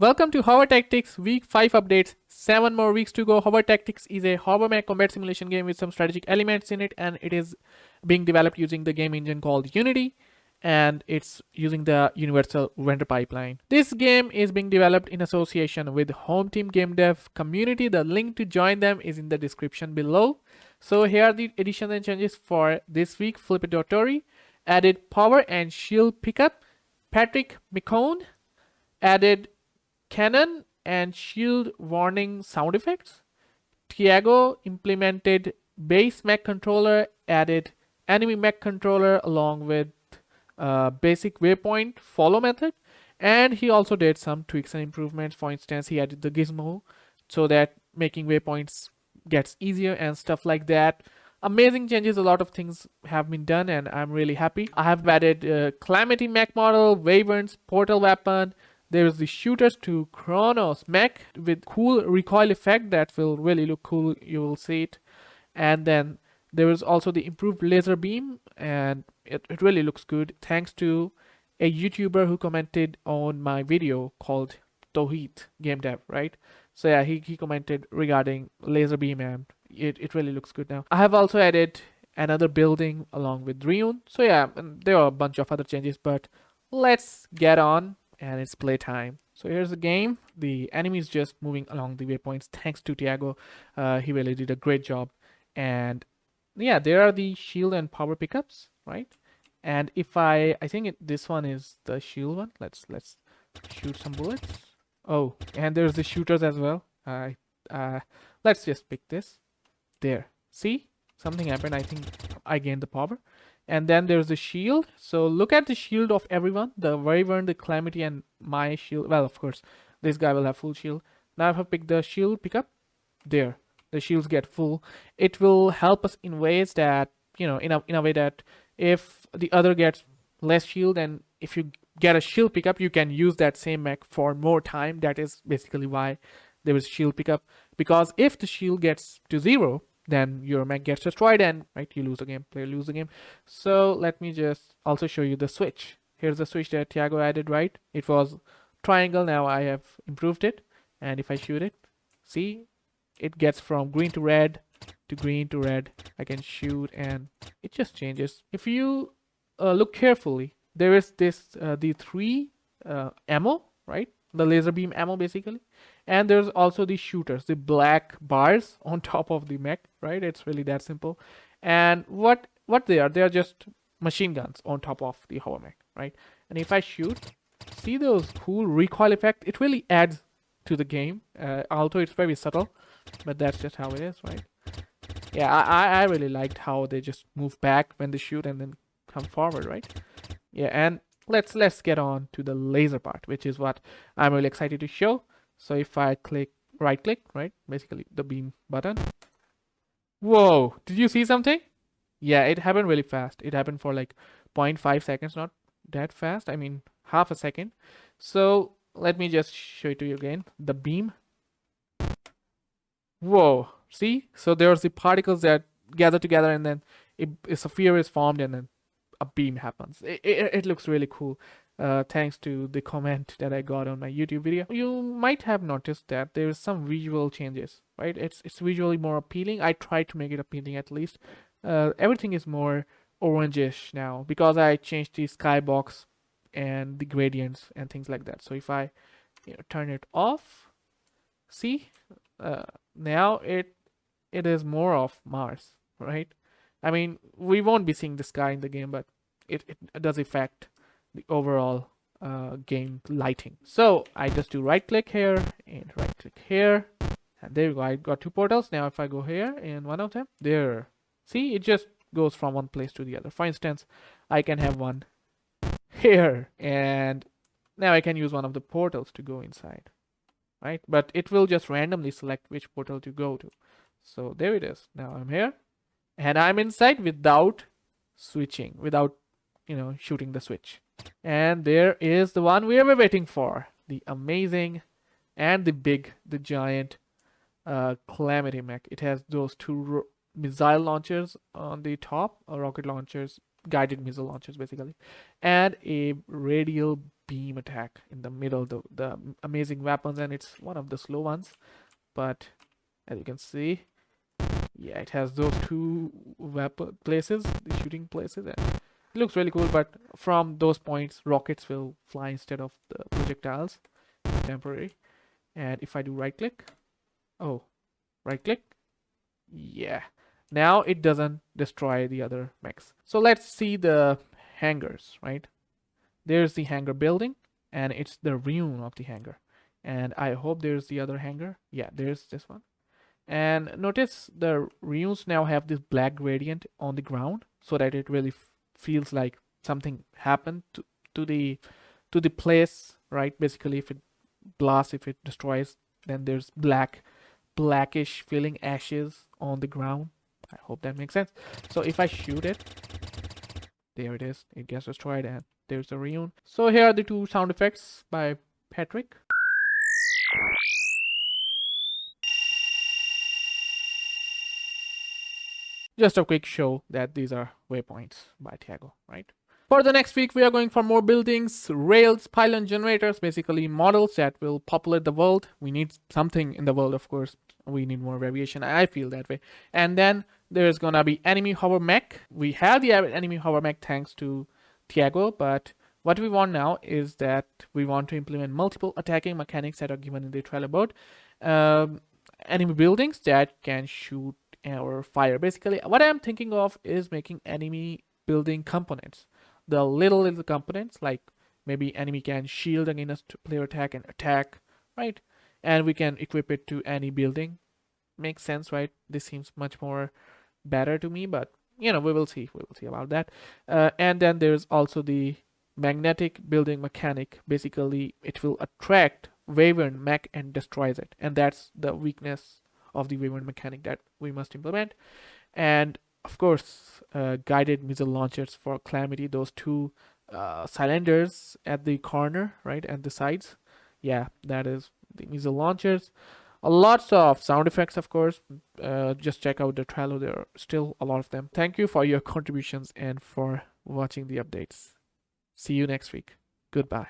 Welcome to Hover Tactics Week 5 updates. 7 more weeks to go. Hover Tactics is a hover mech combat simulation game with some strategic elements in it, and it is being developed using the game engine called Unity, and it's using the universal vendor pipeline. This game is being developed in association with HomeTeam GameDev community. The link to join them is in the description below. So here are the additions and changes for this week. Flippy added power and shield pickup. Patrick McCone added cannon and shield warning sound effects. Tiago implemented base mech controller, added enemy mech controller along with basic waypoint follow method, and he also did some tweaks and improvements. For instance, he added the gizmo so that making waypoints gets easier and stuff like that. Amazing changes. A lot of things have been done and I'm really happy. I have added Calamity mech model, Wyverns, portal weapon. There is the shooters to Kronos mech with cool recoil effect that will really look cool. You will see it. And then there is also the improved laser beam, and it really looks good thanks to a YouTuber who commented on my video called Tawheed Game Dev, right? So yeah, he commented regarding laser beam, and it really looks good now. I have also added another building along with Ryun. So yeah, and there are a bunch of other changes, but let's get on and it's playtime. So here's the game. The enemy is just moving along the waypoints thanks to Tiago. He really did a great job. And yeah, there are the shield and power pickups, right? And if I think this one is the shield one. Let's shoot some bullets. Oh, and there's the shooters as well. Let's just pick this. There. See? Something happened. I think I gained the power. And then there's the shield. So look at the shield of everyone. The Wyvern, the Calamity, and my shield. Well, of course, this guy will have full shield. Now if I pick the shield pickup, there. The shields get full. It will help us in ways that, in a way that if the other gets less shield, and if you get a shield pickup, you can use that same mech for more time. That is basically why there is shield pickup. Because if the shield gets to 0, then your mech gets destroyed and you lose the game. Player lose the game. So let me just also show you the switch. Here's the switch that Tiago added, right? It was triangle. Now I have improved it. And if I shoot it, see, it gets from green to red to green to red. I can shoot and it just changes. If you look carefully, there is this the 3 ammo, right? The laser beam ammo basically. And there's also the shooters, the black bars on top of the mech, right? It's really that simple. And what they are just machine guns on top of the hover mech, right? And if I shoot, see those cool recoil effect? It really adds to the game. Although it's very subtle, but that's just how it is, right? Yeah, I really liked how they just move back when they shoot and then come forward, right? Yeah, and let's get on to the laser part, which is what I'm really excited to show. So if I right click, right, basically the beam button. Whoa, did you see something? Yeah, it happened really fast. It happened for like 0.5 seconds, not that fast. I mean, half a second. So let me just show it to you again. The beam. Whoa, see? So there's the particles that gather together, and then a sphere is formed, and then a beam happens. It looks really cool. Thanks to the comment that I got on my YouTube video. You might have noticed that there's some visual changes, right? It's visually more appealing. I tried to make it appealing at least. Everything is more orangish now because I changed the skybox and the gradients and things like that. So if I turn it off, see, now it is more of Mars, right? I mean, we won't be seeing the sky in the game, but it does affect the overall game lighting. So I just do right click here and right click here, and there you go. I got 2 portals. Now if I go here in one of them, there, see, it just goes from one place to the other. For instance, I can have one here, and now I can use one of the portals to go inside, right? But it will just randomly select which portal to go to. So there it is. Now I'm here and I'm inside without switching, without shooting the switch. And there is the one we were waiting for, the amazing and the giant Calamity mech. It has those 2 missile launchers on the top, rocket launchers, guided missile launchers basically, and a radial beam attack in the middle, the amazing weapons, and it's one of the slow ones. But as you can see, yeah, it has those two weapon places, the shooting places, and it looks really cool. But from those points, rockets will fly instead of the projectiles. Temporary. And if I do right click, oh, right click, yeah, now it doesn't destroy the other mechs. So let's see the hangars, right? There's the hangar building, and it's the ruin of the hangar. And I hope there's the other hangar. Yeah, there's this one. And notice the ruins now have this black gradient on the ground, so that it really feels like something happened to the to the place, right? Basically, if it blasts, if it destroys, then there's blackish feeling ashes on the ground. I hope that makes sense. So if I shoot it, there it is. It gets destroyed, and there's the ruin. So here are the two sound effects by Patrick. Just a quick show that these are waypoints by Thiago, right? For the next week, we are going for more buildings, rails, pylon generators, basically models that will populate the world. We need something in the world, of course. We need more variation. I feel that way. And then there's gonna be enemy hover mech. We have the enemy hover mech thanks to Thiago, but what we want now is that we want to implement multiple attacking mechanics that are given in the trailer board. Enemy buildings that can shoot or fire. Basically, what I'm thinking of is making enemy building components. The little components, like maybe enemy can shield against player attack and attack, right? And we can equip it to any building. Makes sense, right? This seems much more better to me, but we will see. We will see about that. And then there's also the magnetic building mechanic. Basically, it will attract Wyvern mech and destroys it, and that's the weakness of the Wyvern mechanic that we must implement. And of course, guided missile launchers for Calamity, those two cylinders at the corner, right, at the sides. Yeah, that is the missile launchers. Lots of sound effects, of course. Just check out the trailer. There are still a lot of them. Thank you for your contributions and for watching the updates. See you next week. Goodbye.